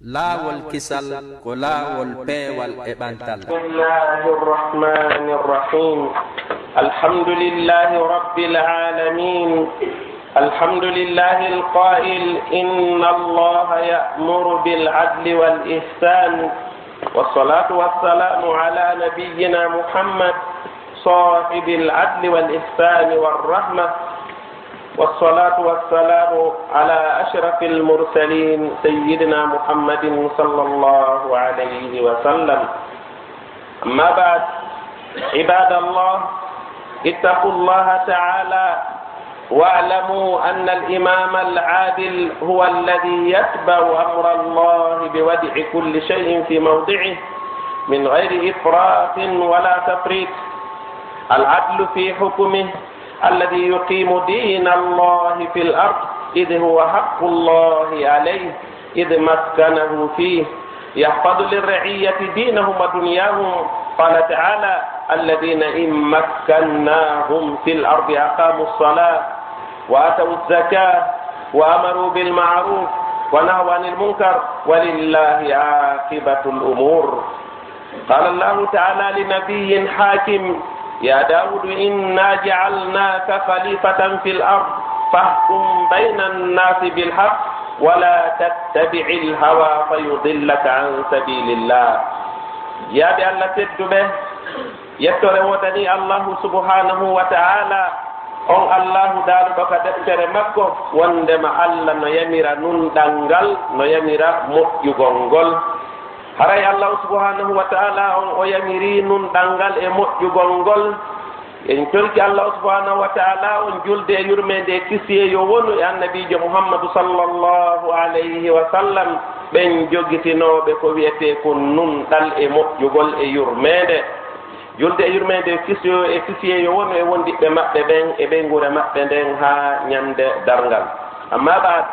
laawol kisal ko laawol peewal e ɓantal. Bismillahi rrahmani rrahim. Alhamdulillahi rabbil alamin. Alhamdulillahi alqa'il inna allaha ya'muru bil adli wal ihsan. Wassalatu wassalamu ala nabiyyina Muhammad sahibil adli wal ihsan war rahmah. والصلاة والسلام على أشرف المرسلين سيدنا محمد صلى الله عليه وسلم. أما بعد، عباد الله، اتقوا الله تعالى واعلموا أن الإمام العادل هو الذي يتبع أمر الله بوضع كل شيء في موضعه من غير إفراط ولا تفريط. العدل في حكمه الذي يقيم دين الله في الأرض إذ هو حق الله عليه إذ مسكنه فيه يحفظ للرعية دينهم ودنياهم. قال تعالى: الذين إن مكناهم في الأرض أقاموا الصلاة وآتوا الزكاة وأمروا بالمعروف ونهوا عن المنكر ولله عاقبة الأمور. قال الله تعالى لنبي حاكم: يا داود إنا جعلناك خليفة في الأرض فاحكم بين الناس بالحق ولا تتبع الهوى فيضلك عن سبيل الله. يا الله تدبه يتر ودني الله سبحانه وتعالى on Allahu daalu baka deftere makko wondema Allah no yamira nun dangal no yamira moƴƴugol haray Allah subhanahu wa ta'ala on o yamiri nun dangal e moƴƴugol ngol en colki Allah subhanahu wa ta'ala on julde e yurmede kisiye yo wonu e annabijo Muhammadu sallallahu alayhi wa sallam ɓen jogitinoɓe ko wiyete ko nun ɗal e moƴƴugol e yurmede julde e yurmede kisiye yo wonu e wondiɓe maɓɓe ɓen e ɓen gure maɓɓe nden ha ñande darngal. Amma baad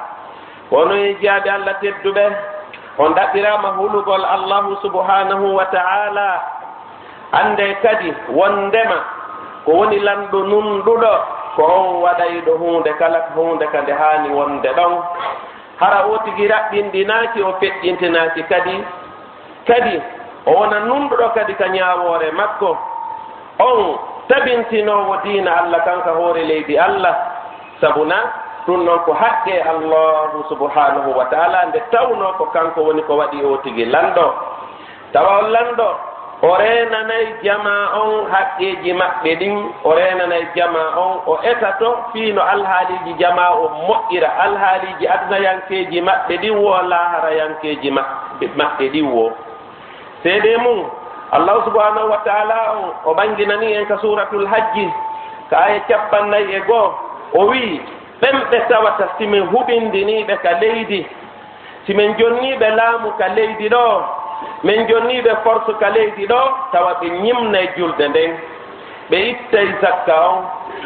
wono e jaabi Allah tedduɓe on ɗaɓɓirama hulugol Allahu subhanahu wa ta'ala ande kadi wondema ko woni lanɗo nunɗuɗo ko on waɗayɗo hunde kala hunde kade hani wonde ɗon hara o tigi raɓɓinɗinaki o feƴƴintinaki kadi o wona nunɗuɗo kadi ka ñawore makko on tabintinowo diina Allah kanka hoore leydi Allah sabuna ɗum noon ko haqqe Allahu subhanahu wa ta'ala nde tawno ko kanko woni ko waɗi o tigi lanɗo tawa on lanɗo o renanayi jama on haqqeji maɓɓe ɗin o renanayi jama on o etato fiino alhaaliji jama o moƴƴira alhaaliji adnayankeji maɓɓe ɗin wo laharayankeji maɓɓe ɗin wo seede mum Allahu subhanahu wa ta'ala o ɓanginani en ka suratul hajji ka aya 42 o wii ɓen ɓe tawata simin huɓindiniɓe ka leydi simin jonniɓe laamu ka leydi ɗo min jonniɓe force ka leydi ɗo tawa ɓe ñimnay julde nden ɓe ittay zakka on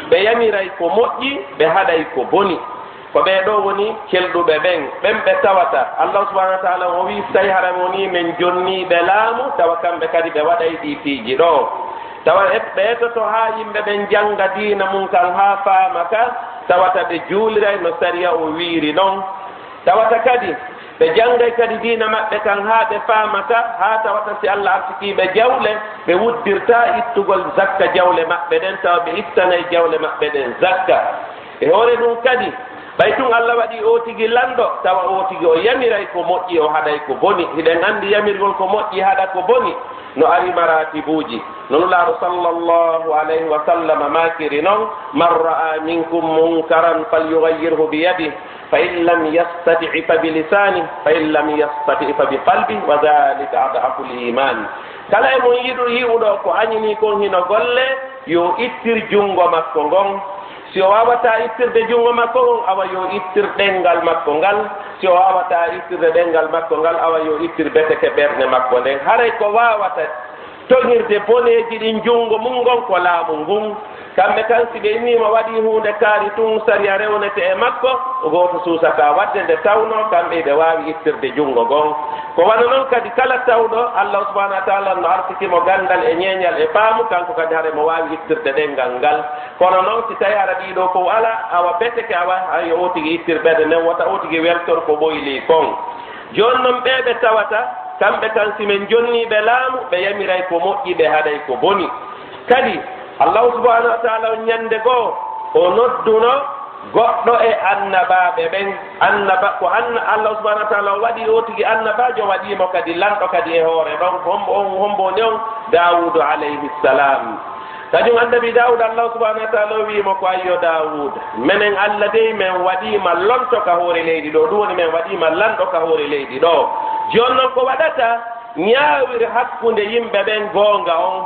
ɓe yamiray ko moƴƴi ɓe haɗay ko boni ko ɓeɗo woni kelɗuɓe ɓen ɓen ɓe tawata Allah subahanahu wa taala o wi tawi hara woni min jonniɓe laamu tawa kamɓe kadi ɓe waɗay ɗi piiji ɗo tawa ɓe etoto ha yimɓe ɓen janga diina mum kan ha faama ka tawata ɓe juuliray no sariya o wiiri ɗon tawata kadi ɓe jangay kadi diina maɓɓe kan ha ɓe faamata ha tawata si Allah artikiɓe jawle ɓe wuddirta ittugol zakka jawle maɓɓe ɗen tawa ɓe ittanay jawle maɓɓe ɗen zakka e hoore ɗum kadi ɓay tun Allah waɗi o tigi lanɗo tawa o tigi o yamiray ko moƴƴi o haɗay ko boni hiɗen anndi yamirgol ko moƴƴi haɗa ko boni no ari maratibuji nonulaaɗo sallllahu alayhi wa sallam makiri noon man ra'a minkum munkaran falyughayyirhu biyadih fa in lam yastati' fa bilisani fa in lam yastati' fa biqalbi wa dhalika ad'afu l-iman. kala e mon yi'uɗo ko añini kon hino golle yo ittir junngo makko ngon si o wawata ittirde junngo makko on awa yo ittir ɗengal makko ngal si o wawata ittirde ɗengal makko ngal awa yo ittir beteke ɓernde makko nden haray ko wawata toŋirde boneji ɗin junngo mum ngon ko laamu ngun kamɓe kan si ɓe innima waɗi hunde kaari tun sariya rewnete e makko o goto suusaka wadde nde tawno kamɓe ɓe wawi ittirde junngo gon ko wana noon kadi kala tawɗo Allah subahanahu wa taala no artikimo gandal e ñeeñal e faamu kanko kadi haare mo wawi ittirde ɗengal ngal kono noon si tawi ara ɗiɗo fof ala awa beteke awa hay o tigi ittirɓede nden wota o tigi weltor ko ɓoyli kon joni noon ɓeɓe tawata kamɓe tan simen jonniɓe laamu ɓe yamiray ko moƴƴi ɓe haɗay ko boni kadi allahu subhanahu wa taala on ñande goo o nodduno goɗɗo e annabaɓe ɓen annaba ko allah subahana wa taala o waɗi o tigi annabajo waɗimo kadi lanɗo kadi e hoore ɗon homboni on dawudu alayhi salam kañum annabi dawud allah subahana wa taala o wimo ko ayyo dawud minen allah dey min waɗima lonto ka hoore leydi ɗo ɗum woni min waɗima lanɗo ka hoore leydi ɗo joni noon ko waɗata ñaawiri hakkunde yimɓe ɓen goonga on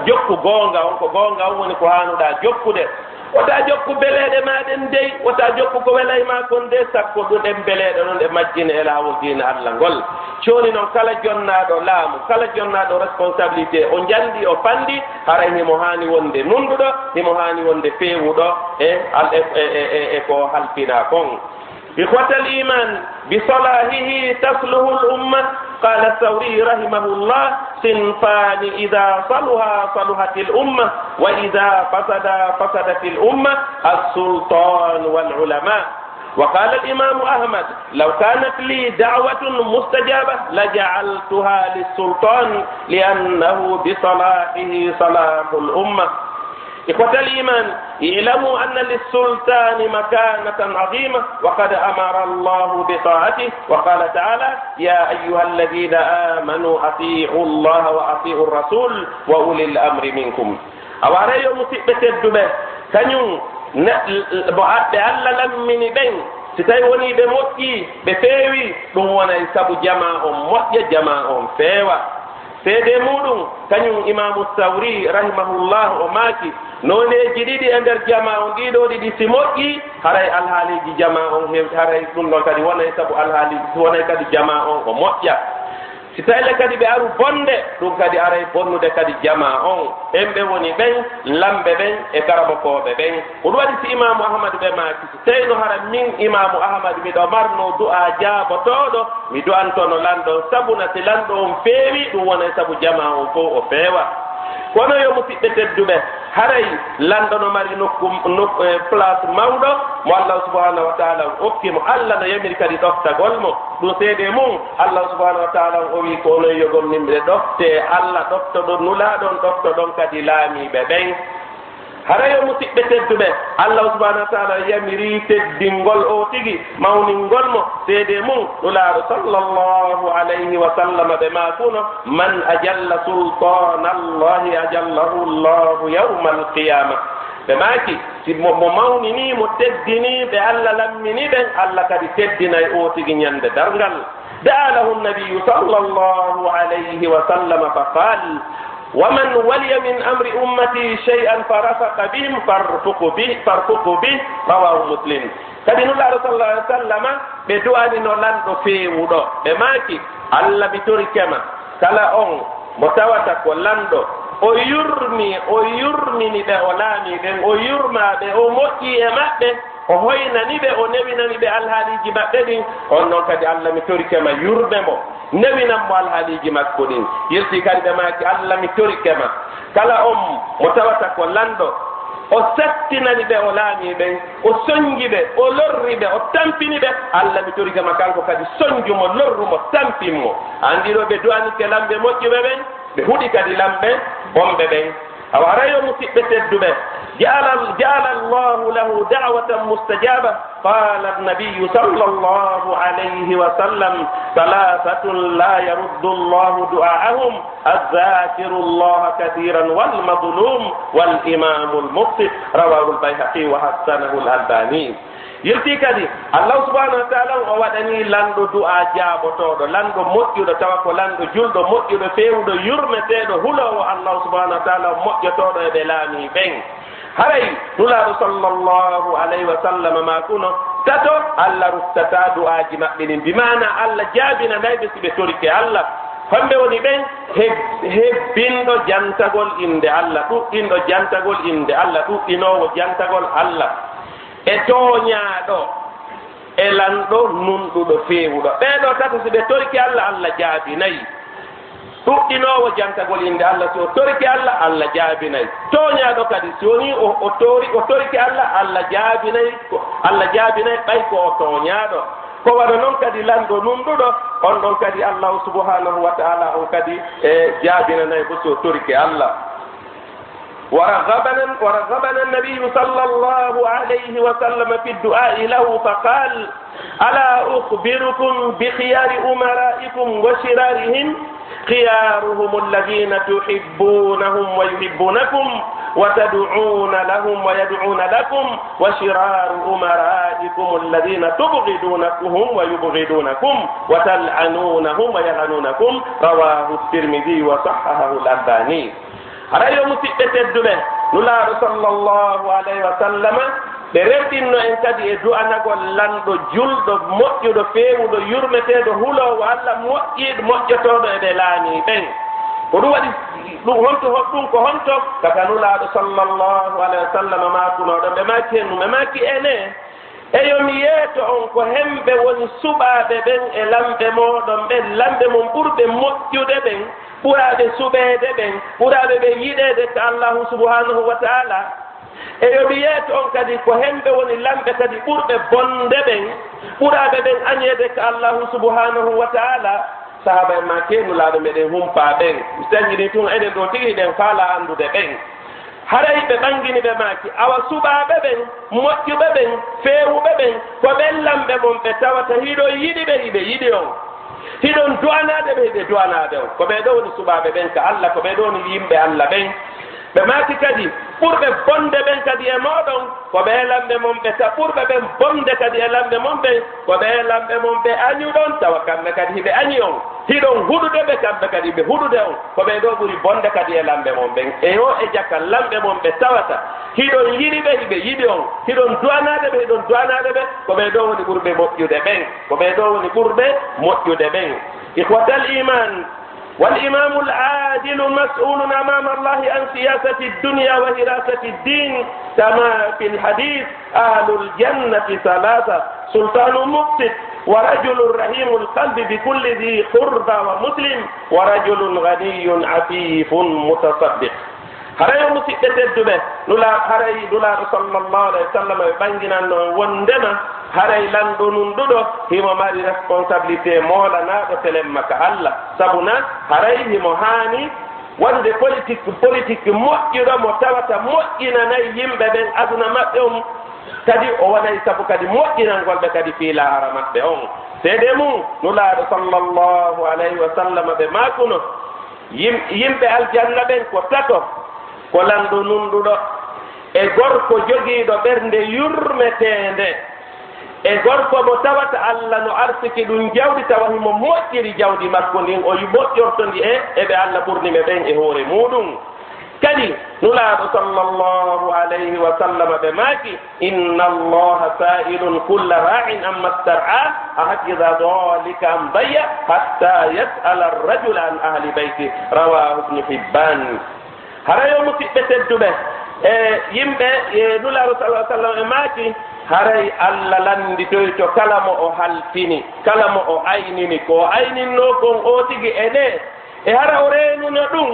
jokku goonga on ko goonga on woni ko hanuɗa jokkude wota jokku beleɗe maɗen dey wota jokku ko welayma kon de sakko ɗuɗen beleɗe noon ɗe majjine e laawol diine allah ngol coni noon kala jonnaɗo laamu kala jonnaɗo responsabilité o jandi o fandi haray himo hani wonde nunduɗo himo hani wonde feewuɗo e ko halfina kon إخوة الإيمان بصلاحه تصلح الأمة قال الثوري رحمه الله صنفان إذا صلها صلحت الأمة وإذا فسدت الأمة السلطان والعلماء وقال الإمام أحمد لو كانت لي دعوة مستجابة لجعلتها للسلطان لأنه بصلاحه صلاح الأمة إخوة الإيمان اعلموا أن للسلطان مكانة عظيمة وقد أمر الله بطاعته وقال تعالى يا أيها الذين آمنوا أطيعوا الله وأطيعوا الرسول وأولي الأمر منكم أواري مصيبة الدبة كنيون بألا لمن بين sitay woni ɓe moƴƴi ɓe feewi ɗum wonay sabu jama on moƴƴa jama on feewa seede muɗum kañum imamu sawri rahimahullah o maaki noneji ɗiɗi e nder jama on ɗiɗo ɗiɗi si moƴƴi haray alhaaliji jama on hewti haray ɗum ɗon kadi wonay sabu alhaaliji wonay kadi jama on o moƴƴa si tayle kadi ɓe aru bonde ɗum kadi aray bonnude kadi jama on en ɓe woni ɓen lamɓe ɓen e karamokoɓe ɓen ko ɗum waɗi si imamu ahmadu ɓe maaki si tawino hara min imamu ahmadu miɗo marno du'a jaabotoɗo mi du'antono lanɗo sabuna si lanɗo on feewi ɗum wonay sabu jama on fof o feewa kono yo musidɓe tedduɓe haray lanɗo no mari nokku place mawɗo mo allah subahanahu wa taala okkimo allah no yamiri kadi ɗoftagol mo ɗum seede mum allah subahanahu wa taala o wi ko onon yogom nimre ɗofte allah ɗoftoɗon nulaɗon ɗoftoɗon kadi laamiɓe ɓen harayo musidɓe tedduɓe allah subahanahu wa taala yamiri teddingol o tigi mawningol mo seede mum ɗulaaɗo sallllahu alayhi wa sallam ɓe maakuno man ajalla sultana allahi ajallahu llahu yawma alqiyama ɓe maaki si mo mawnini mo teddini ɓe allah lammini ɓen allah kadi teddinay o tigi ñande darngal da'a lahu nnabiyu sallllahu alayhi wa sallam fa qal ومن ولي من أمر أمتي شيئا فرفق بهم فارفق به رواه مسلم kadi nulaaɗo sallallahu alih w sallam ɓe du'anino lanɗo feewuɗo ɓe maaki allah bitori kema kala on mo tawata ko lanɗo o yurmini ɓe o laami ɓen o yurmaɓe o moƴƴi e maɓɓe o hoynani ɓe o newinani ɓe alhaaliji maɓɓe ɗin on noon kadi allah mi torikema yurɓe mo newinan mo alhaaliji makko ɗin yirti kadi ɓe maaki allah mi torikema kala on mo tawata ko lanɗo o sattinani ɓe o laami ɓen o soñji ɓe o lorri ɓe o tampini ɓe allah mi torikema kanko kadi soñjumo lorrumo tampinmo andiɗo ɓe du'anike lamɓe moƴƴuɓe ɓen ɓe huɗi kadi lamɓe bonɓe ɓen awa arayo musidɓe tedduɓe جعل الله له دعوة مستجابة قال النبي صلى الله عليه وسلم ثلاثة لا يرد الله دعاءهم الذاكر الله كثيرا والمظلوم والإمام المقسط رواه البيهقي وحسنه الألباني yilti kadi allah subhanahu wa taala o waɗani lanɗo du'a jaabotoɗo lanɗo moƴƴuɗo tawa ko lanɗo julɗo moƴƴuɗo fewuɗo yurmeteɗo hulowo allah subhanahu wa taala moƴƴotoɗo eɓe laami ɓen haray nulaaɗo sallllahu alayhi wa sallam ma kuno tato allah ruttata du'aji maɓɓe ɗin bimana allah jaabina nayɓe si ɓe torike allah famɓe woni ɓen hebbinɗo jantagol inde allah ɗuɗɗinɗo jantagol inde allah ɗuɗɗinowo jantagol allah e tooñaaɗo e lanɗo nunɗuɗo feewuɗo ɓeeɗo tata so ɓe toriki allah allah jaabinayi ɗuɗɗinoowo jantagol inde allah si o toriki allah allah jaabinayi tooñaaɗo kadi si woni o toriki allah allah jaabinayi ɓay ko o tooñaaɗo ko waɗa noon kadi lanɗo nunɗuɗo on ɗon kadi allahu subhanahu wa taala on kadi jaabinanayi bo so torike allah ورغبنا النبي صلى الله عليه وسلم في الدعاء له فقال ألا أخبركم بخيار أمرائكم وشرارهم خيارهم الذين تحبونهم ويحبونكم وتدعون لهم ويدعون لكم وشرار أمرائكم الذين تبغضونهم ويبغضونكم وتلعنونهم ويلعنونكم رواه الترمذي وصححه الألباني harayo musidɓe tedduɓe nulaaɗo sallllahu alayhi wa sallama ɓe rewɗinno en kadi e du'anagol lanɗo julɗo moƴƴuɗo feewuɗo yurmeteeɗo huloowo allah moƴƴiiɗo moƴƴotooɗo eɓe laanii ɓen ko ɗum waɗi ɗum honto ɗum ko honto kaka nulaaɗo sallllahu alayhi wa sallama maakunooɗo ɓe maaki hen ɗum ɓe maaki ene eyomi yeeto on ko hemɓe woni suɓaaɓe ɓen e lamɓe mooɗon ɓen lamɓe mon ɓurɓe moƴƴude ɓen ɓuraaɓe suɓeede ɓen ɓuraaɓe ɓe yiɗeede ko allahu subhanahu wa taala e yomi yeeto on kadi ko hemɓe woni lamɓe kadi ɓurɓe bonde ɓen ɓuraaɓe ɓen añeede ko allahu subhanahu wa taala sahaba en ma keenulaaɗo meɗen humpaa ɓen mi sañini tun enen ɗo tigi ɗen faala anndude ɓen haray ɓe ɓangini ɓe maaki awa suɓaaɓe ɓen moƴƴuɓe ɓen feewuɓe ɓen ko ɓen lamɓe mon ɓe tawata hiɗo yiɗi ɓe hiɓe yiɗi on hiɗon duwanaade ɓe hiɓe duwanaade on ko ɓee ɗo woni suɓaaɓe ɓen ka allah ko ɓee ɗo woni yimɓe allah ɓen ɓe maaki kadi ɓurɓe bonde ɓen kadi e mooɗon ko ɓee lamɓe mon ɓe ta ɓurɓe ɓen bonde kadi e lamɓe mon ɓen ko ɓee lamɓe mon ɓe añuɗon tawa kamɓe kadi hiɓe añi on hiɗon huɗude ɓe kamɓe kadi ɓe huɗude on ko ɓee ɗo ɓuri bonde kadi e lamɓe mon ɓen e yo e jakka lamɓe mon ɓe tawata hiɗon yiɗi ɓe hiɓe yiɗi on hiɗon duwanaade ɓe hiɗon duwanaade ɓe ko ɓee ɗo woni ɓurɓe moƴƴude ɓen ko ɓee ɗo woni ɓurɓe moƴƴude ɓen ihwatal iman والإمام العادل مسؤول أمام الله عن سياسة الدنيا وهراسة الدين كما في الحديث أهل الجنة ثلاثة سلطان مقسط ورجل رحيم القلب بكل ذي قربى ومسلم ورجل غني عفيف متصدق harayo musidɓe tedduɓe haray nulaaɗo sallllahu alayhi wa sallam ɓe ɓanginanno wondema haray lanɗo nunɗuɗo himo mari responsabilité moolanaaɗo telen maka allah sabuna haray himo haani wonde politique moƴƴuɗo mo tawata moƴƴinanayi yimɓe ɓen aduna maɓɓe on kadi o wonayi sabu kadi moƴƴinangol ɓe kadi fiilahara maɓɓe on seede mum nulaaɗo sallllahu alayhi wa sallam ɓe maakuno yimɓe aljanna ɓen ko tato ko lanɗo nunɗuɗo e gorko jogiiɗo ɓernde yurmeteende e gorko mo tawata allah no arsiki ɗum jawdi tawa himo moƴƴiri jawdi makko ndin o moƴƴortondi eɓe allah ɓurnime ɓen e hoore muɗum kadi nulaaɗo sallllahu alayhi wa sallam ɓe maaki inna allaha sa'ilun kulla ra'in amma star'a ahakida dhalika am daya hatta yas'ala arrajula an ahli beyti rawahu ibnu hibban harayo musidɓe tedduɓe e yimɓe nulaaɗo sa sallam e maaki haray allah landitoyto kala mo o halfini kala mo o aynini ko ayninno kon o tigi ene e hara o reenuno ɗum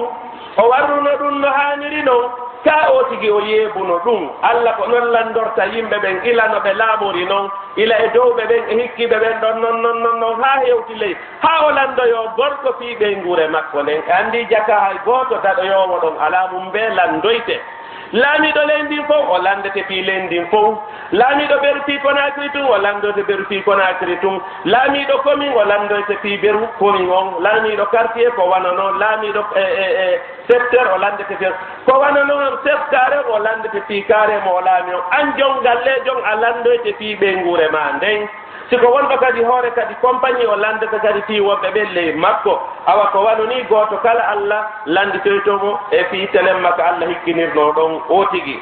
o warruno ɗum no haaniri noon ka o tigi o yeebuno ɗum allah ko noon landorta yimɓe ɓen ila no ɓe laamori noon ila e dowɓe ɓen e hikkiɓe ɓen ɗon non haa hewti ley haa o landoyo gorko fiiɓe ngure makko nden e anndi jaka hay gooto daɗoyowo ɗon alaa mum ɓe landoyte laamiɗo leyndin fof o landete fii leyndin fof laamiɗo ɓeru fii Conakry tun o landoyte ɓeru fii Conakry tun laamiɗo commune o landoyte fii ɓeru commune on laamiɗo quartier ko wana noon laamiɗo secteur o landete fii ko wana noon chef carré o landete fii carré mo o laami on an jon galle jon a landoyte fii ɓe ngure ma nden siko wonɗo kadi hoore kadi compagnie o landata kadi fii wonɓe ɓen ley makko awa ko wano ni gooto kala allah landitoytomo e fii telen makko allah hikkinirno ɗon o tigi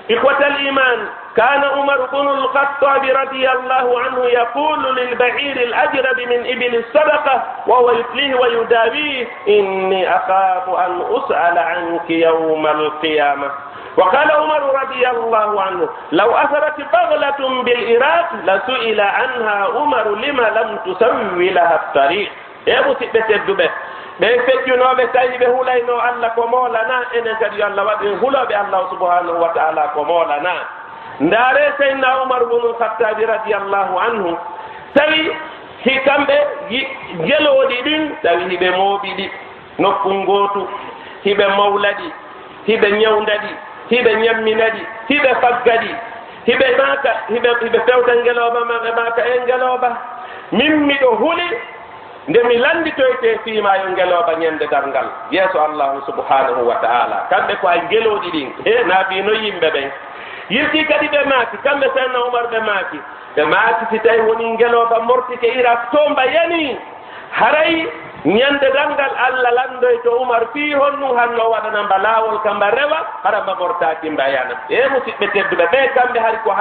ihwatal iman كان عمر بن الخطاب رضي الله عنه يقول للبعير الأجرب من إبل الصدقة وهو يتليه ويداويه إني أخاف أن أسأل عنك يوم القيامة وقال عمر رضي الله عنه لو أثرت بغلة بالعراق لسئل عنها عمر لما لم تسوي لها الطريق يا مسيبة الدبه ɓe feccunoɓe tawi ɓe hulayno allah ko moolana enen kadi yo allah waɗi huloɓe allah subhanahu wa taala ko moolana ndaare seydna oumar bunul khattabi radiallahu anhu tawi hikamɓe gelooɗi ɗin tawi hiɓe mooɓiɗi nokku ngootu hiɓe mawlaɗi hiɓe ñawdaɗi hiɓe ñamminaɗi hiɓe faggaɗi hiɓe maaka hiɓe fewta ngelooba maɓe maaka e ngelooba min miɗo huli nde mi landitoyte fiimayo ngelooba ñande darngal yeeso allahu subhanahu wa ta'ala kamɓe ko ay gelooɗi ɗin e naafino yimɓe ɓen yirti kadi ɓe maaki kamɓe seydna oumar ɓe maaki si tawi woni ngelooba mortike irak to mbayani haray ñande darngal allah landoy to oumar fii honnu hanno waɗana mba laawol ka mba rewa hara mba mortaaki mbayana e musidɓe tedduɓe ɓe kamɓe hay ko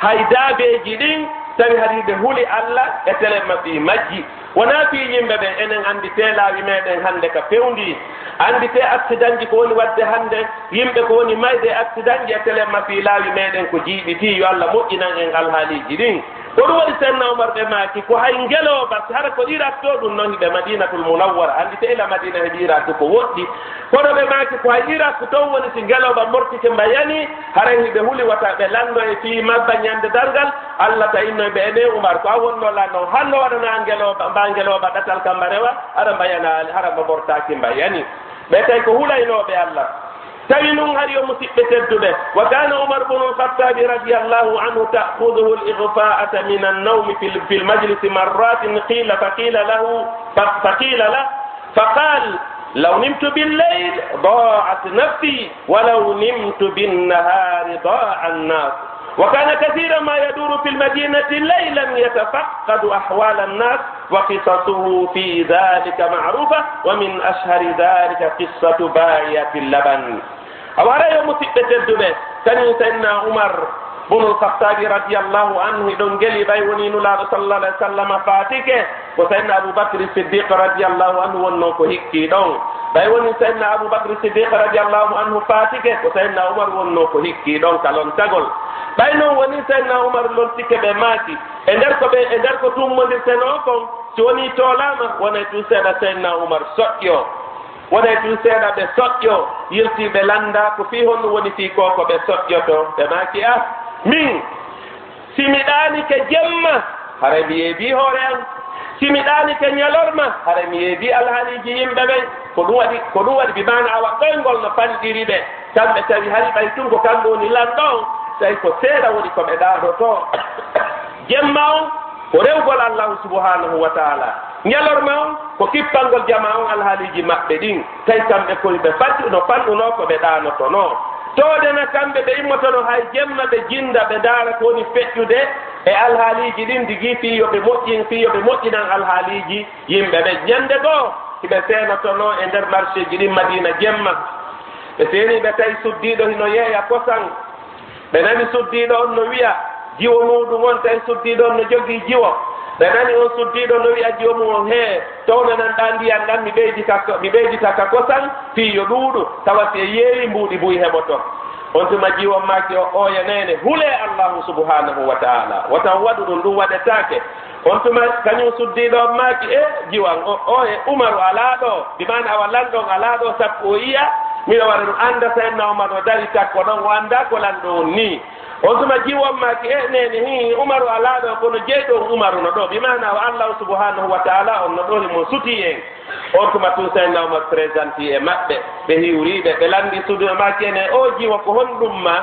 hay daabeeji ɗin tawi hari ɓe huli allah e tele maɓɓe majji wona fii yimɓe ɓe enen anndite laawi meɗen hannde ka fewndi anndite accident ji ko woni waɗde hannde yimɓe ko woni mayde accident ji e tele ma fii laawi meɗen ko jiiɓiti yo allah moƴƴinan en alhaaliji ɗin ko ɗum waɗi seydna oumar ɓe maaki ko hay ngelooba hara ko irak to ɗum noon hiɓe madinatul munawwara anndite ila madina heɓe irak ko woɗɗi kono ɓe maaki ko hay irak toon woni si ngelooba mortike mbayani haray hiɓe huli wata ɓe lanndo e fii mabba ñande dargal allah tawinnoy ɓe ene oumar ko a wonno lanno hanno waɗana ngelooba mba ngelooba ɗatal kam mba rewa hara mbayana hara mba mortaaki mbayani ɓe tawi ko hulaynooɓe allah tawi nun hari yo musidɓe tedduɓe wa kana oumar bnu lkhattabi radiallahu anhu ta'khuduhu l-ighfa'ata min annawmi fi lmajlisi marratin qila faqila lah faqal law nimtu billeyl da'at nafsi walaw nimtu binnahari da'a annas وكان كثيرا ما يدور في المدينة ليلا يتفقد أحوال الناس وقصصه في ذلك معروفة ومن أشهر ذلك قصة باية اللبن أولا يوم تبتدبه كان سيدنا عمر بن الخطاب رضي الله عنه دون جلي بايوني نلا صلى الله عليه وسلم فاتك وسيدنا أبو بكر الصديق رضي الله عنه ونوكو هكي دون بايوني سيدنا أبو بكر الصديق رضي الله عنه فاتك وسيدنا عمر ونوكو هكي دون كالون تقول bayno woni seydna oumar lontike ɓe maaki e nder ko tummodirteno kon si woni toolama wonay tu seeɗa seydna oumar soƴƴo wonay tu seeɗa ɓe soƴƴo yirtiɓe landa ko fii honno woni fii ko ko ɓe soƴƴoto ɓe maaki min simi ɗaanike jemma haray mi yeebi hoore an simi ɗaanike ñalorma haray mi yeebi alhaaliji yimɓe ɓen ko ɗum waɗi bimana awa ɗoyngol no panɗiri ɓe kamɓe tawi hari ɓay tun ko kamɓe woni lanɗon tawi ko seeɗa woni ko ɓe ɗaadoto jemma on ko rewgol allahu subhanahu wa taala ñalorma on ko kippalngol jama on alhaaliji maɓɓe ɗin tawi kamɓe koyeɓe no panɗuno ko ɓe ɗaanotono toodena kamɓe ɓe immotono hay jemma ɓe jinda ɓe ndaara ko woni feƴƴude e alhaaliji ɗin digi fiyoɓe moƴƴinan alhaaliji yimɓe ɓe ñande goo hiɓe seenotono e nder marché ji ɗin madina jemma ɓe seeni ɓe tawi suddiɗo hino yeeya kosan ɓe nani suddiɗo on no wiya jiwo muɗum on tawi suddiɗo on no jogii jiwo ɓe nani on suddiɗo no wiya jiwo mum on hee townananɗa ndiyan ɗan mi ɓeydita ka kosan fiyo ɗuuɗu tawati e yeewi mbuuɗi buy heɓoto on tuma jiwon maaki o oya nene hule allahu subhanahu wa taala wotan waɗu ɗum waɗetake on tuma kañum suddiɗo on maaki e jiwan o e umaru ala ɗo dimana awa lanɗon ala ɗo sappo o yiya miɗo waɗa ɗum annda seydna oumar o dari takko ɗon o annda ko lanɗo on ni on tuma jiwon maaki e nene umaru ala ɗo kono jeyɗon umaru no ɗo bimana o allahu subhanahu wa taala on no ɗoni mo suti en on tuma tun seydna oumar présenté e maɓɓe ɓe hiwriɓe ɓe landi suddiɗo maaki ene o jiwa ko honɗum ma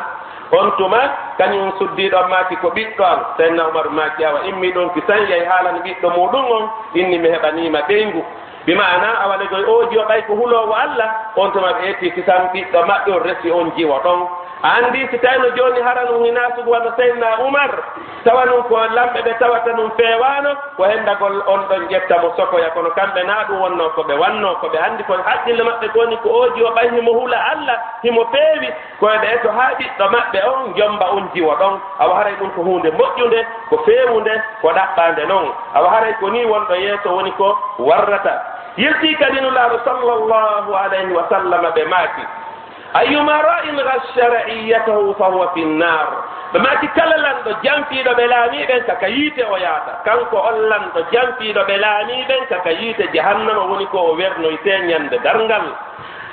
on tuma kañum suddiɗo maaki ko ɓiɗɗo am seydna oumar maaki awa immi ɗon ki tan yey haalano ɓiɗɗo muɗum on inni mi heɓanima ɓeygu bimana awaɗa goy o jiwa ɓay ko hulowo allah on tuma ɓe etti kisan ɓiɗɗo maɓɓe on resi on jiwa ɗon a anndi si tawi no jooni hara num hinasugo wano seydna oumar tawa num ko lamɓe ɓe tawata num feewano ko henndagol on ɗon ƴetta mo sokoya kono kamɓe na ɗum wonno ko ɓe wanno ko ɓe anndi ko haqqille maɓɓe koni ko o jiwa ɓay himo hula allah himo feewi koye ɓe to haa ɓiɗɗo maɓɓe on jomba on jiwa ɗon awa haray ɗum ko hunde moƴƴunde ko feewunde ko ɗaɓɓande noon awa haray ko ni wonɗo yeeso woni ko warrata yirti kadi nulaaɗo sallllahu alayhi wa sallam ɓe maaki ayyuma ra'in ghashsha ra'iyatahu fa huwa fi nnar ɓe maaki kala lanɗo jamfiiɗo ɓe laamiɓen kaka yiite o yaata kanko on lanɗo jamfiiɗo ɓe laamiɓen kaka yiite jahannama woni ko o wernoyte ñande darngal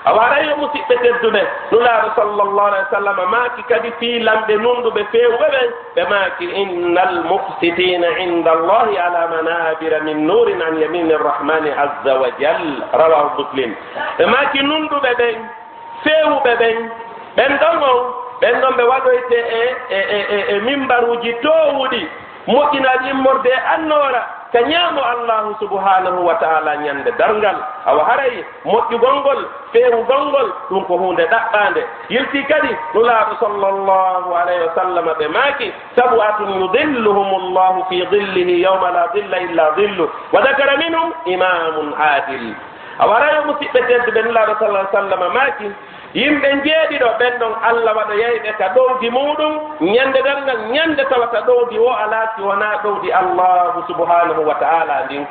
awara yo musiɓɓe tedduɓe nulaaɗo sallllahu alayhi wa sallam maaki kadi fiilamɓe nunɗuɓe feewɓe ɓen ɓe maaki inna almufsitina inda allahi ala manabira min nurin an yamini rrahmani azza wa jal rawahu muslim ɓe maaki nunɗuɓe ɓen feewɓe ɓen ɓen ɗon ɓe waɗoyte e mimbaruji towuɗi moƴƴinaɗi immorde annora ka ñaamo allahu subhanahu wa taala ñande darngal awa haray moƴƴugol ngol feewugol ngol ɗum ko hunde ɗaɓɓande yilti kadi nulaaɗo sallllahu alayhi wa sallam ɓe maaki sabu'atun yudilluhum llahu fi dillihi yawma la dilla illa dillu wa dakara minhum imamun adil awa harayo musiɓɓe tedduɓe nulaaɗo sallah sallam maaki yimɓe jeeɗiɗo ɓen ɗon allah waɗa yeyɓe ka ɗowdi muɗum ñande darngal ñande tawata ɗowdi o alaati wona ɗowdi allahu subhanahu wa taala ndin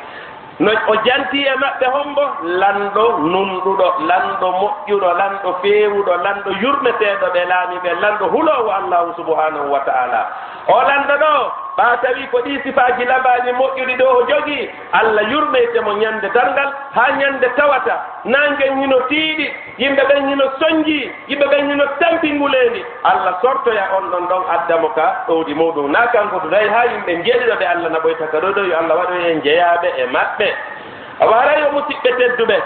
no o janti e maɓɓe hombo lanɗo nunɗuɗo lanɗo moƴƴuɗo lanɗo feewuɗo lanɗo yurmeteɗo ɓe laamiɓe lanɗo hulowo allahu subhanahu wa taala o lanɗo ɗo ɓa tawi ko ɗi sifaji labaji moƴƴuɗi ɗo o jogii allah yurmeytemo ñande darngal ha ñande tawata nangen hino tiiɗi yimɓe ɓen hino soñji yimɓe ɓen hino tampingulendi allah sortoya on ɗon ɗon addamo ka ɗowdi muɗum na kanko to tawi ha yimɓe jeeɗiɗo ɓe allah naɓoyta ka ɗo ɗo yo allah waɗoy en jeeyaɓe e maɓɓe awa haray o musiɓɓe tedduɓe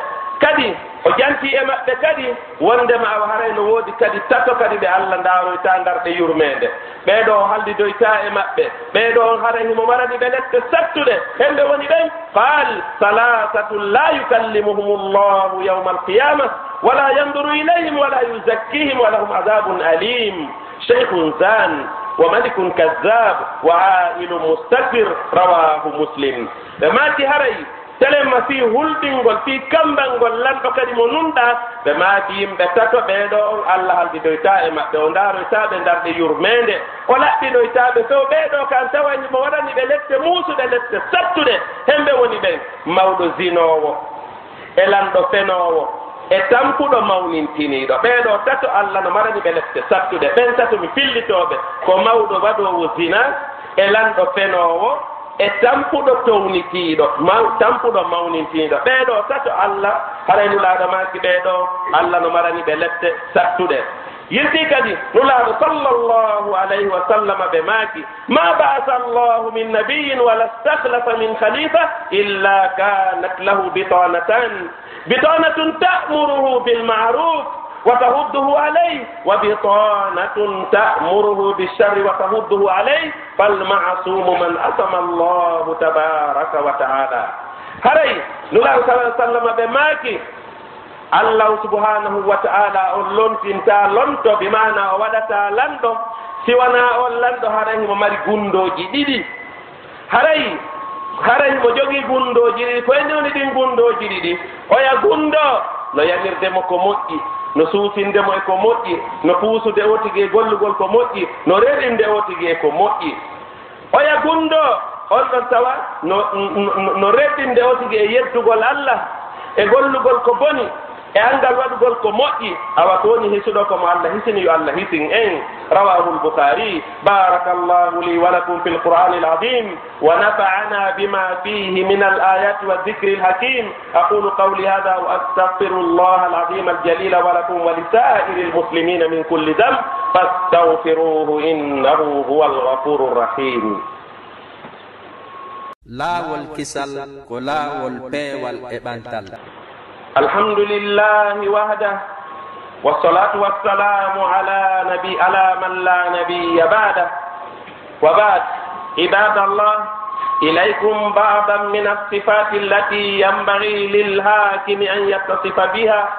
kadi o janti e maɓɓe kadi wondema awa haray no woodi kadi tato kadi ɓe allah ndaroyta ndarɗe yurmede ɓeeɗo hallidoyta e maɓɓe ɓeeɗo on haray himo marani ɓe lette sattuɗe hemɓe woni ɓen qal salasatun la yukallimuhum llahu yawma alqiyama wala yanduru ilayhim wala yuzakkihim wa lahum adabun alim cheikhun zan wa malikun kazab wa ailun mustakbir rawahu muslim ɓe maati haray telema fi hulɓingol fi kambangol lanɗo kadi mo nunɗa ɓe maaki yimɓe tato ɓeeɗo on allah halɗiɗoyta e maɓɓe o ndaroytaɓe ndarɗe yurmede o laɓɓinoytaɓe few ɓeeɗo kan tawani mo waɗani ɓe lette muusuɗe lette sattuɗe hemɓe woni ɓen mawɗo zinowo e lanɗo fenowo e tampuɗo mawnintiniɗo ɓeeɗo tato allah no marani ɓe lette sattuɗe ɓen tato mi fillitoɓe ko mawɗo waɗowo zina e lanɗo fenowo e tampuɗo townitiiɗo tampuɗo mawnintiniiɗo ɓeeɗo tato allah haray nulaaɗo maaki ɓeeɗo allah no marani ɓe lette sattuɗe yirti kadi nulaaɗo sallllahu alayhi wa sallam ɓe maaki ma ba'asa allahu min nabiyin wala stahlafa min khalifa illa kanat lahu bitanatun ta'muruhu bilma'ruf وتهده عليه وبطانة تأمره بالشر وتهده عليه فالمعصوم من أسم الله تبارك وتعالى هري نلا صلى الله عليه وسلم بماكي الله سبحانه وتعالى لونتنتا لونتو بمعنى ودتا لندو سوانا لندو هري مماري غندوجي ديدي هري mo jogi gundoji ɗiɗi ko ende woni ɗin gundoji ɗiɗi oya gundo no yamirde mo ko moƴƴi no suufindemo e ko moƴƴi no puusude o tigi e gollugol ko moƴƴi no reɗinde o tigi e ko moƴƴi oya gundo on ɗon tawa no reɗinde o tigi e yeddugol allah e gollugol ko boni e angal waɗugol ko moƴƴi awa ko woni hisuɗo komo allah hisini yo allah hisin en rawahu lbukhari barakallahu li wa lakum fi lqur'ani alazim wa nafa'ana bima fihi min alayati wadhikri alhakim aqulu qawli hadha wa astaghfiru allah alazim aljalila wa lakum wa lisa'iri almuslimina min kulli dhanb fastaghfiruhu innahu huwa alghafuru rrahim laawol kisal ko laawol peewal e ɓantal الحمد لله وحده والصلاة والسلام على من لا نبي بعده وبعد عباد الله إليكم بعضا من الصفات التي ينبغي للحاكم أن يتصف بها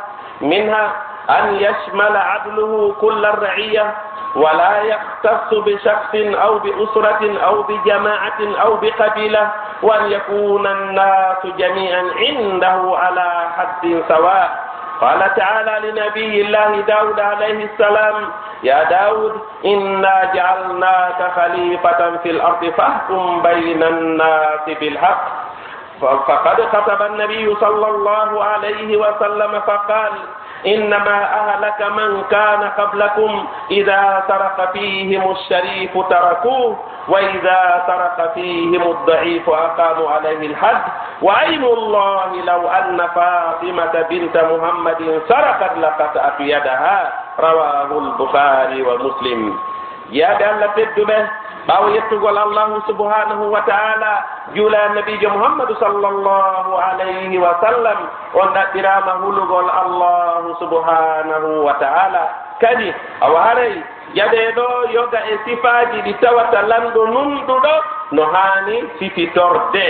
منها أن يشمل عدله كل الرعية ولا يختص بشخص أو بأسرة أو بجماعة أو بقبيلة وأن يكون الناس جميعا عنده على حد سواء قال تعالى لنبي الله داود عليه السلام يا داود إنا جعلناك خليفة في الأرض فاحكم بين الناس بالحق فقد خطب النبي صلى الله عليه وسلم فقال إنما أهلك من كان قبلكم إذا سرق فيهم الشريف تركوه وإذا سرق فيهم الضعيف أقاموا عليه الحد وأيم الله لو أن فاطمة بنت محمد سرقت لقطعت يدها رواه البخاري ومسلم. يا الله تدبه باو يتقول الله سبحانه وتعالى جولا النبي محمد صلى الله عليه وسلم ونقرام هلقول الله سبحانه وتعالى كدي أو هري يديدو يوغا اسفاجي دي توتا لندو نندو نهاني سيفي تورده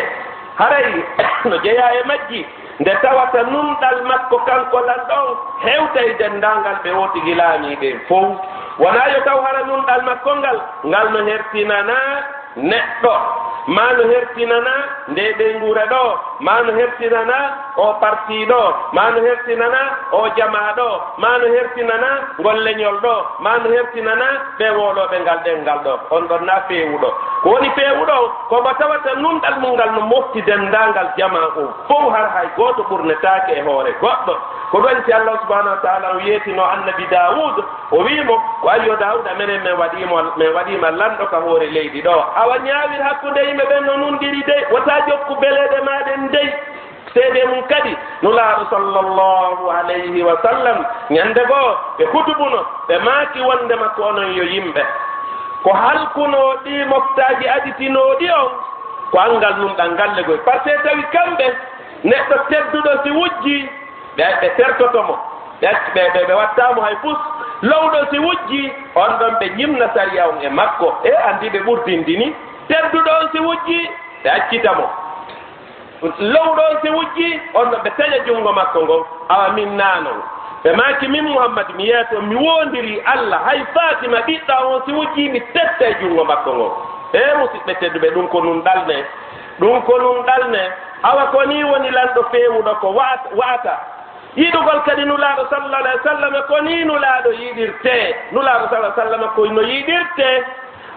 هري نجيا مجي nde tawata numɗal makko kanko lan ɗon hewta e denndangal ɓe woti gilaami ɓe fof wona yo taw hara numɗal makko ngal no hertinana neɗɗo ma no hertinana nde ɓe ngura ɗo ma no hertinana o parti ɗo ma no hertinana o jama ɗo ma no hertinana ngol leñol ɗo ma no hertinana ɓe woɗoɓe ngal ɗengal ɗo on ɗon na feewuɗo ko woni feewuɗo komo tawata numɗal mum ngal no mofti denndangal jama o fof har hay gooto ɓurnetaake e hoore goɗɗo ko ɗon si allah subahanahu wa taala o yeetino annabi daoud o wiimo ko ayyo daoud amenen min waɗima lanɗo ka hoore leydi ɗo awa ñaawir hakkude yimɓe ɓen no nundiri dey wota jokku beleɗe maɗen dey seede mum kadi nulaaɗo sallllahu alayhi wa sallam ñande goo ɓe hutuɓuno ɓe maaki wonde makko onon yo yimɓe ko halkuno ɗi moftaaji aditinooɗi on ko angal mum ɗan galle goy par ce que tawi kamɓe neɗɗo tedduɗo si wujji ɓe tertotomo ɓe wattamo hay pus lowɗo si wujji on ɗon ɓe ñimna sariya on e makko e andi ɓe ɓurdindini tedduɗo on si wujji ɓe accitamo lowɗo on si wujji on ɗon ɓe taƴa junngo makko ngon awa min nanon ɓe maki min mouhammad mi yeeto mi wondiri allah hay fatima ɓiɗɗa on si wujji mi tetta e junngo makko ngon e musidɓe tedduɓe ɗum ko nun ɗalne awa ko ni woni lanɗo feewuɗo ko wa'ata yiɗugol kadi nulaaɗo sallallah alih wa sallam ko ni nulaaɗo yiɗirte nulaaɗo sallah sallam ko no yiɗirte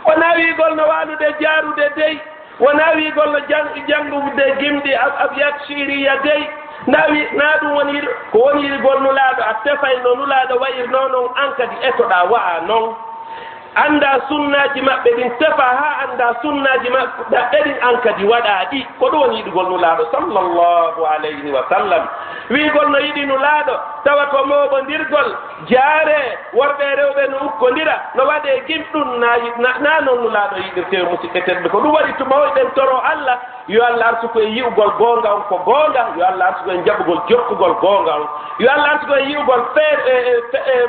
wona wiigol no waalude jaarude dey wona wiigol no janngude gimɗi abiyat siriya dey na ɗum woni ko woni yiɗugol nulaaɗo a tefay no nulaaɗo wayirno noon an kadi etoɗa wa'a noon annda sunnaji maɓɓe ɗin tefa ha annda sunnaji maɓɓe ɗin an kadi waɗa ɗi ko ɗum woni yiɗugol nulaaɗo sallllahu alayhi wa sallam wiigol no yiɗi nulaaɗo tawa ko moɓondirgol jaare worɓe rewɓe no ukkondira no waɗe gimɗum na noon nulaaɗo yiɗirte musidɓe tedɓe ko ɗum waɗi tuma hoyɗen toro allah yo allah artu koye yi'ugol goonga on ko goonga yo allah artu koye jaɓugol jokkugol goonga on yo allah artu koye yi'ugol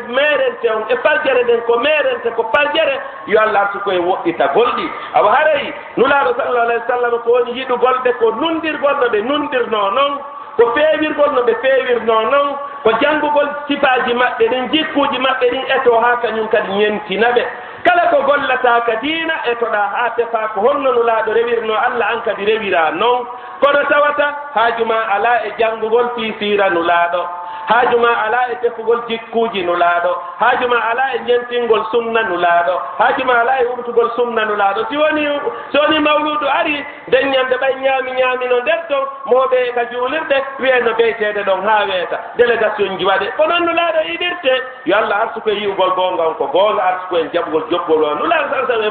merente on e paljere nden ko merente ko paljere yo allah artu koye woɗɗitagol ɗi awa haray nulaaɗo sallallah alayhi wa sallam ko woni yiɗugolde ko nundirgol no ɓe nundirno noon ko feewirgol no ɓe feewirno noon ko janngugol sifaaji maɓɓe ɗin jikkuuji maɓɓe ɗin eto haa kañum kadi ñentina ɓe kala ko gollata ka diina etoɗa haa tefa ko honno nulaaɗo rewirno allah an kadi rewira noon kono tawata haajuma alaa e janngugol fiisiira nulaaɗo haajuma alaa e defugol jikkuuji nulaaɗo haajuma alaa e ñentingol sunna nulaaɗo haajuma alaa e wurtugol sunna nulaaɗo si woni mawludu ari deññande ɓay ñaamino nder ton mooɓe ka juulirɗe wiyeeno beyteede ɗon haa weeta délégation ji waɗe ko noon nulaaɗo yiɗirte yo allah artu koye yi'ugol goonga on ko goonga artu koyen jaɓugol joɓgol on nulaaɗo sar sa ɓe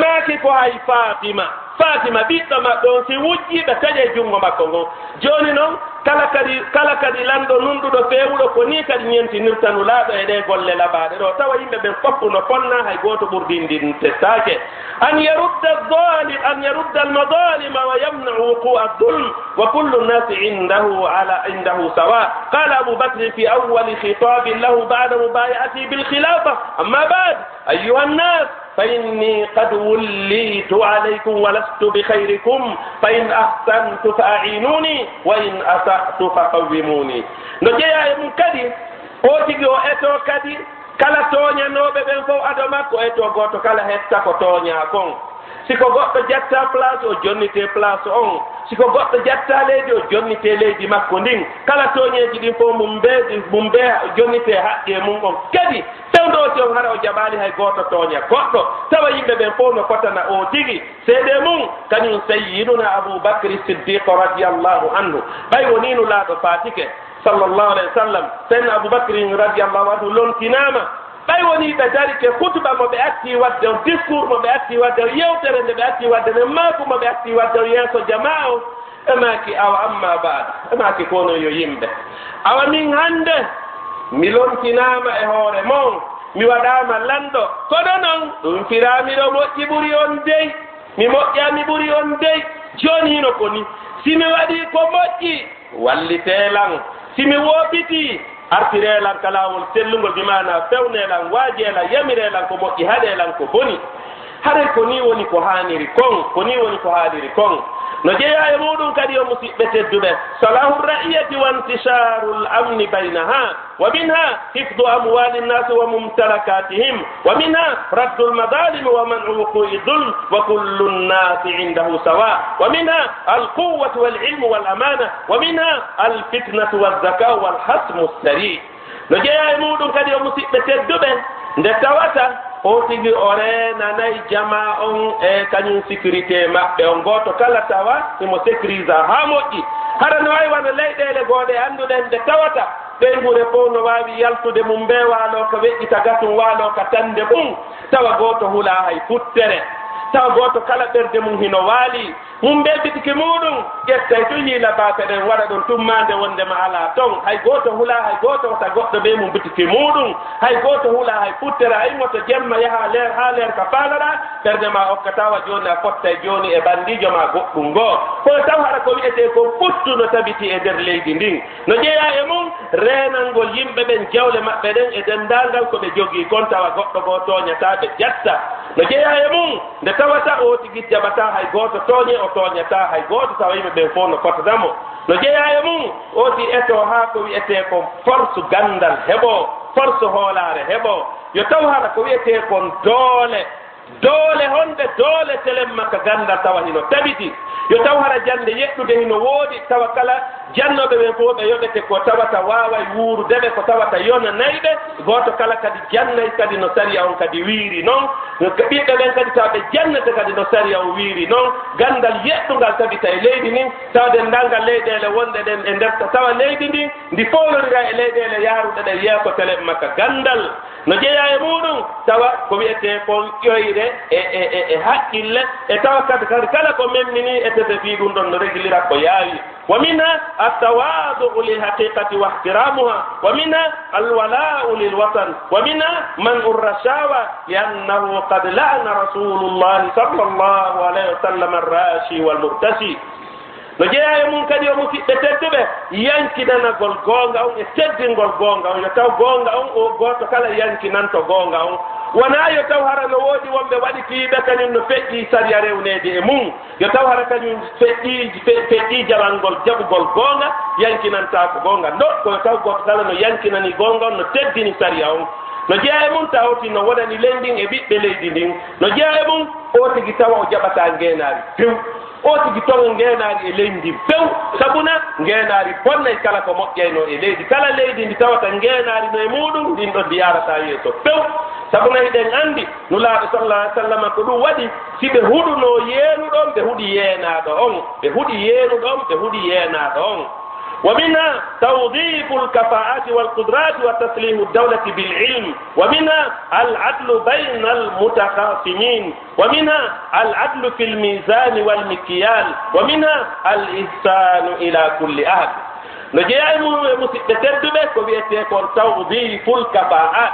maaki ko hay fatima ɓiɗɗo maɓɓe on si wujjiɓe taƴe junngo makko ngon jooni noon kala kadi lanɗo nunɗuɗo feewuɗo ko ni kadi ñentinirta nulaaɗo e ɗe golle laɓaaɗe ɗo tawa yimɓe ɓen fof no fonna hay gooto ɓurdindin testaake an yarudda almadalima wa yamnau wuqua adulm wa kullu nnasi indahu sawa qala abu bakrin fi awali khitabin lahu bada mubayati bilkhilafa amma bad ayuha nnas فإني قد وليت عليكم ولست بخيركم فإن أحسنت فأعينوني وإن أسأت فقوموني نجيا من كدي أوتيجي أتو كدي kala toñanoɓe ɓen fof ado makko e to goto kala hetta ko toña kon siko goɗɗo jatta place o jonnite place on siko goɗɗo jatta leydi o jonnite leydi makko ndin kala toñeji ɗin fof mum be jonnite haqqe mum on kadi tewdo si on hara o jaɓali hay goto tooña goɗɗo tawa yimɓe ɓen fof no fotana o tigi seede mum kañum sayyiduna aboubacry siddiq radiallahu anhu ɓay wonino laaɗo fatike sallllahu alayhi wa sallam seydna aboubacry radiallahu anhu lontinama ɓay woni ɓe dari ke hutuba mo ɓe acci wadde o discours mo ɓe acci wadde o yewtere nde ɓe acci wadde ne maaku mo ɓe acci wadde o yeeso jama o emaki awa amma baada emaki kono yo yimɓe awa min hannde mi lontinama e hoore mon mi waɗama lanɗo kono noon ɗum firamiɗo moƴƴi ɓuri on dey mi moƴƴami ɓuri on dey joni hino koni simi waɗi ko moƴƴi wallitelan simi woɓiti artirelan ka lawol sellugol bimana fewnelan waajelan yamirelan ko moƴƴi haɗelan ko boni haɗay ko ni woni ko haniri kon ko ni woni ko haaniri kon no jeeya e muɗum kadi o musidɓe tedduɓe salahu ra'iyati wa intisaru l amni baynaha wa minha hifdu amwali nnasi wa mumtalakatihim wa minha raddu lmadalimi wa manu wuqui dulm wa kullu nnasi indahu sawa wa minha alquwatu walilmu walamana wa minha alfitnatu walzakau walhasmu ssari no jeeya e muɗum kadi o musidɓe tedduɓe nde tawata o tigi o renanayi jama on e kañum sécurité maɓɓe on goto kala tawa imo sécurise ha moƴƴi hara no wawi wano leyɗele gooɗe annduɗen nde tawata ɓeygure fof no wawi yaltude mum be waalo ko weƴƴita gatum waalo ka tande mum tawa goto hula hay futtere tawa goto kala ɓerde mum hino waali mum ɓe bitiki muɗum ƴettay to yiila bape ɗen waɗa ɗon tummande wondema ala ton hay goto hula hay goto wata goɗɗo ɓe mum bitiki muɗum hay goto hula hay futtere a immoto jemma yaha leer ha leer ka faalaɗa ɓerde ma hokkatawa joni a fottay joni e bandijo ma goɗɗum ngoo kono taw hara ko wiyete ko puttu no tabiti e nder leydi ndin no jeeya e mum renalngol yimɓe ɓen jawle maɓɓe ɗen e dendagal koɓe jogii kon tawa goɗɗo goo toñataɓe ƴetta no jeeya e mum nde tawata o tigi jaɓata hay goto tooñe o tooñata hay goto tawa yimɓe ɓen fof no fotadamo no jeeya e mum oti eto ha ko wiyete ko force gandal heɓo force hoolare heɓo yo taw hara ko wiyete kon doole honde doole telen makka gandal tawa hino tabiti yo taw hara jande yeɗɗude hino woodi tawa kala jannoɓe ɓen fof ɓe yoɓete ko tawata waway wuurudeɓe ko tawata yona nayɓe goto kala kadi jannay kadi no sariya on kadi wiiri noon ɓiɓɓe ɓen kadi tawa ɓe jannete kadi no sariya o wiiri noon gandal yeɗɗungal tabita e leydi ndin tawde ndalngal leyɗele wonɗe ɗen e nder tawa leydi ndin ndi fowlorira e leyɗele yaaruɗe ɗe yeeko telen makka gandal no jeeya e muɗum tawa ko wiyete kon ƴoyre e haqqille e tawa kadi kala ko memnini e tete fi ɗum ɗon no régulira ko yaawi wa minha altawadu lilhaqiqati wa ihtiramuha wa minha alwalau lilwatan wa minha manu rashawa liannahu qad la'ana rasulullahi sallllahu alayhi wa sallam arrashi walmurtasi no jeeya e mum kadi o musidɓe tedduɓe yankinanagol goonga on e teddingol goonga on yo taw goonga on o goto kala yankinanto goonga on wona yo taw hara no woodi wonɓe waɗi fiiɓe kañum no feƴƴi sariya rewnede e mum yo taw hara kañum feƴƴi jaɓalngol jaɓugol goonga yankinanta ko goonga ndo koyo taw goto kala no yankinani goonga on no teddini sariya on no jeeya e mum tawti no waɗani leyndin e ɓiɓɓe leydi ndin no jeeya e mum o tigi tawa o jaɓata ngeenaari few o tigi tongo ngeenaari e leydi few sabuna ngeenaari bonnay kala ko moƴƴayno e leydi kala leydi ndi tawata ngeenaari no e muɗum ndin ɗon ndi yarata yeeso few sabuna hiɗen anndi no laaɓe sallah alih sallam ko ɗum waɗi si ɓe huɗuno yeenuɗon ɓe huɗi yeenaaɗo on ɓe huɗi yeenuɗon ɓe huɗi yeenaaɗo on ومنها توظيف الكفاءات والقدرات وتسليم الدولة بالعلم ومنها العدل بين المتخاصمين ومنها العدل في الميزان والمكيال ومنها الإحسان إلى كل أحد نجي مسدتدبه كبيته كون توظيف الكفاءات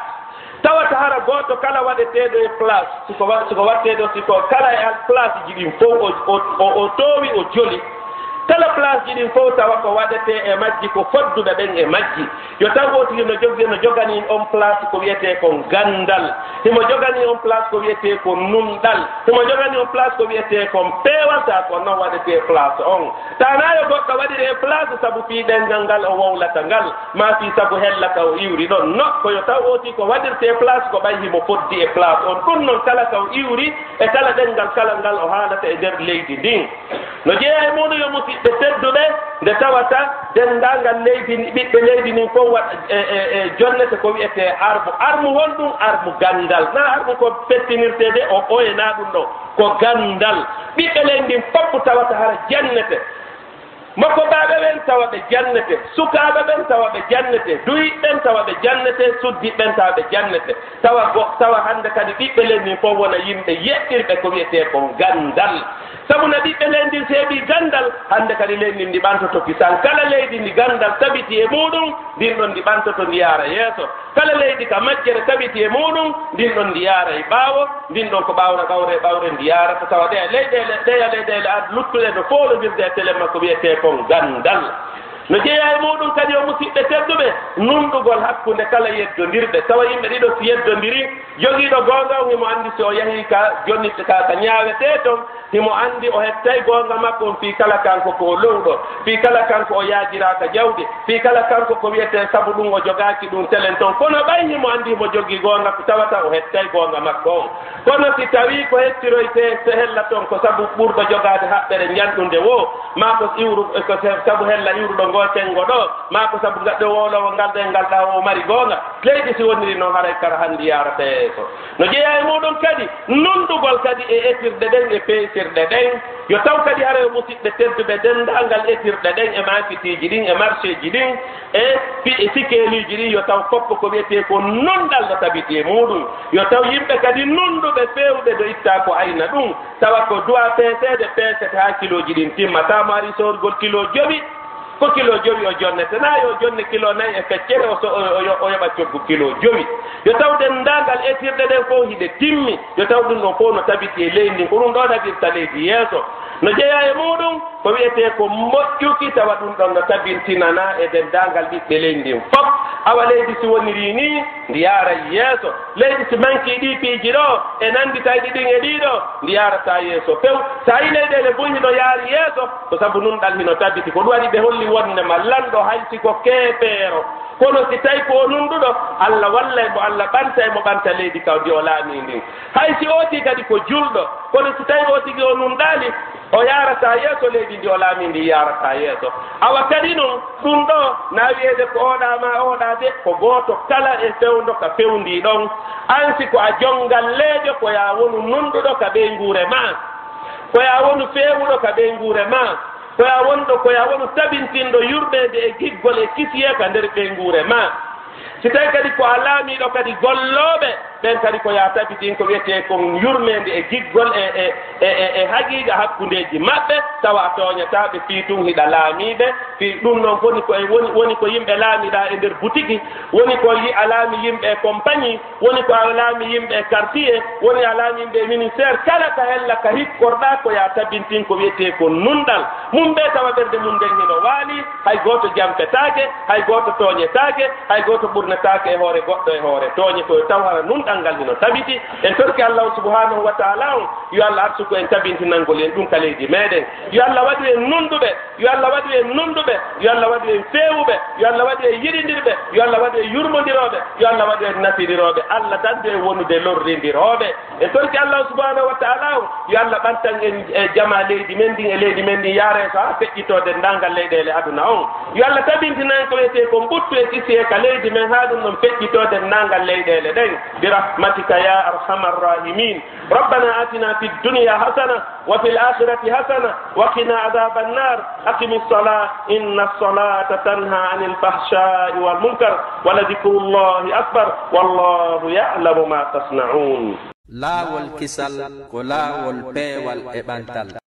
tawata hara goto kala waɗeteɗo e place siko watteɗo siko kala e place jiɗin fof o towi o joli kala place ji ɗin fof tawa ko waɗete e majji ko fodduɓe ɓen e majji yo taw woto hino jogani on place ko wiyete ko gandal himo jogani on place ko wiyete ko numɗal himo jogani on place ko wiyete kon pewalta ko noon waɗete place on tanayo goɗɗo waɗire place saabu fi ɗengal ngal o wowlata ngal ma fi saabu hellaka o iwri ɗon no koyo taw oti ko waɗirte place ko ɓay himo foddi e place on ɗum noon kala ka o iwri e kala ɗengal kala ngal o haalata e nder leydi ndin no jeeya e muɗum yo musidɓe tedduɓe nde tawata denndangal leydi ɓiɓɓe leydi nin fof waɗa e jonnete ko wiyete armu won ɗum armu gandal na armu ko fettinirtede o ɓoyena ɗum ɗo ko gandal ɓiɓɓe leydi ndin fof tawata hara jannete makko baaɓe ɓen tawa ɓe jannete sukaaɓe ɓen tawa ɓe jannete duyiɓɓen tawa ɓe jannete suddiɓɓen tawa ɓe jannete tawa hannde kadi ɓiɓɓe leydi ndin fof wona yimɓe yeɗɗirɓe ko wiyete ko gandal sabu no ɓiɓɓe leydi ndin seeɓi gandal hannde kadi leydi ndin ndi ɓantoto kisan kala leydi ndi gandal tabiti e muɗum ndin ɗon ndi ɓantoto ndi yaara yeeso kala leydi ka majjere tabiti e muɗum ndin ɗon ndi yaara e ɓaawo ndin ɗon ko ɓawre ndi yarata tawa ɗeya leyɗele ad luttuɗe no foolowirde e télé makko wiyete kon gandal no jeeya e muɗum kadi o musidɓe tedduɓe nunɗugol hakkunde kala yeddondirɓe tawa yimɓe ɗiɗo si yeddondiri jogiiɗo goonga o himo anndi si o yahii ka jonniɓe ka ñaawetee toon himo anndi o hettay goonga makko on fii kala kanko ko lowɗo fii kala kanko o yaajiraaka jawdi fii kala kanko ko wiyetee sabu ɗum o jogaaki ɗum telen toon kono ɓay himo anndi himo jogii goonga ko tawata o hettay goonga makko on kono si tawii ko hettiroytee so hella toon ko sabu ɓurɗo jogaade haɓɓere njanɗunde wo maa ko ko sabu hella iwruɗo gootengo ɗo maa ko sabu gaɗɗo wolowo ngalɗo ngal ɗa o mari goonga leydi si woniri noon haray kara hanndi yarata yeeso no jeeya e muɗum kadi nunɗugol kadi e etirɗe ɗen e peesirɗe ɗen yo taw kadi hara e musidɓe tedduɓe denndaangal etirɗe ɗen e makitiiji ɗin e marché ji ɗin e sikkeeliiji ɗin yo taw foppo ko wiyetee ko nunɗal ɗo tabiti e muɗum yo taw yimɓe kadi nunɗuɓe feewɓe do itta ko ayna ɗum tawa ko duwa peeseede peesete haa kilooji ɗin timma tawmo ari sorgol kilo joɓi ko kilo jowi o jonnete na yo jonne kilo nayi e feccere o yoɓa coggu kilo jowi yo taw denndaangal etirɗe ɗen fof hiɗe timmi yo taw ɗum ɗon fof no tabiti e leydi ndin ko ɗum ɗo ɗaɓirta leydi yeeso no jeeya e muɗum ko wiyetee ko moƴƴuki tawa ɗum ɗon no tabintinana e denndaangal ɓiɓɓe leydi ndin fof awa leydi si woniri ni ndi yaara yeeso leydi si manki ɗi piiji ɗo e nannditayɗi ɗin e ɗiɗo ndi yarata yeeso few so a yi leyɗele buy hino yaari yeeso ko sabu nunɗal hino tabiti ko ɗum waɗi ɓe holli wondema lanɗo haysi ko keepeero kono si tawi ko nunɗuɗo Allah wallay mo Allah ɓanta e mo ɓanta leydi kawdi o laami ndin hay si ooti kadi ko julɗo kono si tawi o tigi o nunɗaali o yarata yeeso leydi ndi o laami ndi yarata yeeso awa kadi noon ɗum ɗo na wiyeede ko oɗama oɗade ko gooto kala e fewndo ka fewndi ɗon an si ko a jongal leejo ko ya wonu nunɗuɗo ka ɓey nguure ma ko ya wonu feewuɗo ka ɓey nguure ma ko ya wonu tabintinɗo yurɓeede e giggol e kisiye ka nder ɓey nguure ma si tawi kadi ko a laamiiɗo kadi gollooɓe ɓen kadi ko ya tabitin ko wiyetee kon yurmeende e giggol e haqiiqa hakkundeeji maɓɓe tawa a tooñataaɓe fii tun hiɗa laamiiɓe fii ɗum noon woni ko yimɓe laamiɗaa e ndeer boutique woni ko a laami yimɓe e compagnie woni ko a laami yimɓe e quartier woni a laami yimɓe e ministére kala ka hella ka hikkorɗaa ko ya tabintin ko wiyetee ko nunɗal mum ɓe tawa ɓerde mum nden hino waali hay gooto jampetaake hay gooto tooñetaake hay gooto ɓurnetaake e hoore goɗɗo e hoore tooñe koye taw hara nunɗal ngal hino tabiti en torki allahu subhanahu wa taala on yo allah artu ko en tabintinangol en ɗum ka leydi meɗen yo allah waɗu en nunɗuɓe yo allah waɗu en nunɗuɓe yo allah waɗu en feewuɓe yo allah waɗu en yiɗidirɓe yo allah waɗu en yurmodiroɓe yo allah waɗu en nafiriroɓe allah dandu en wonude lorrindiroɓe en torki allahu subhanahu wa taala on yo allah ɓantan en e jama leydi men ndin e leydi men ndin yaare so ha feƴƴitode ndangal leyɗele aduna on yo allah tabintinan ko wiyete ko mbuttu e kisi e ka leydi men ha ɗum ɗon feƴƴitode ndangal leyɗele ɗen برحمتك يا أرحم الراحمين ربنا آتنا في الدنيا حسنة وفي الآخرة حسنة وقنا عذاب النار أقم الصلاة إن الصلاة تنهى عن الفحشاء والمنكر ولذكر الله أكبر والله يعلم ما تصنعون لا والكسل ولا والبي والإبانتل